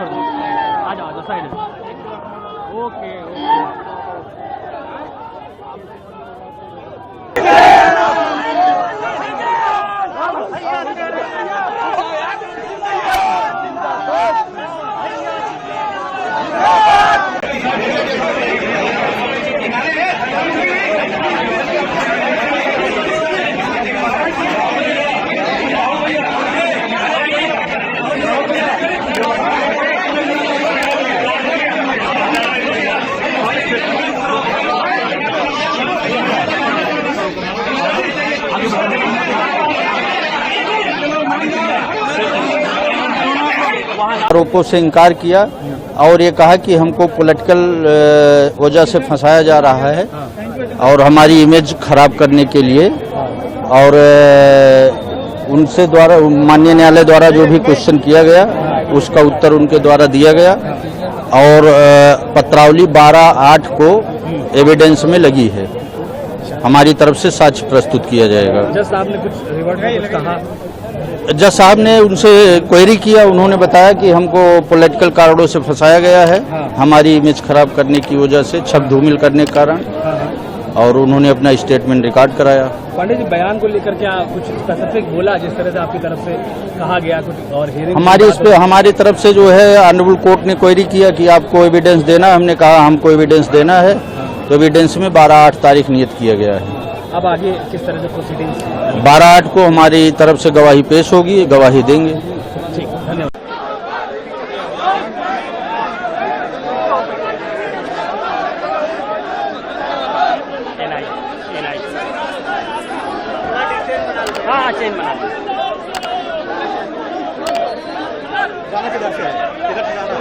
छोड़ दो, आ जाओ साइड में। Okay okay. आरोपों से इनकार किया और ये कहा कि हमको पॉलिटिकल वजह से फंसाया जा रहा है और हमारी इमेज खराब करने के लिए, और उनसे द्वारा माननीय न्यायालय द्वारा जो भी क्वेश्चन किया गया उसका उत्तर उनके द्वारा दिया गया और पत्रावली 12/8 को एविडेंस में लगी है। हमारी तरफ से साक्ष्य प्रस्तुत किया जाएगा। जज साहब ने कुछ रिवर्ट में कुछ कहा? जज साहब ने उनसे क्वेरी किया, उन्होंने बताया कि हमको पॉलिटिकल कारणों से फंसाया गया है, हमारी इमेज खराब करने की वजह से, छब धूमिल करने के कारण, और उन्होंने अपना स्टेटमेंट रिकॉर्ड कराया। पांडे जी, बयान को लेकर क्या कुछ स्पेसिफिक बोला जिस तरह से आपकी तरफ से कहा गया कुछ? और हमारी तरफ से जो है ऑनरेबल कोर्ट ने क्वेरी किया कि आपको एविडेंस देना है, हमने कहा हमको एविडेंस देना है, तो एविडेंस में 12/8 तारीख नियत किया गया है। अब आगे किस तरह से प्रोसीडिंग्स? 12/8 को हमारी तरफ से गवाही पेश होगी, गवाही देंगे। ठीक, धन्यवाद। हाँ, चेन बना जाना किधर से है? किधर से जाना?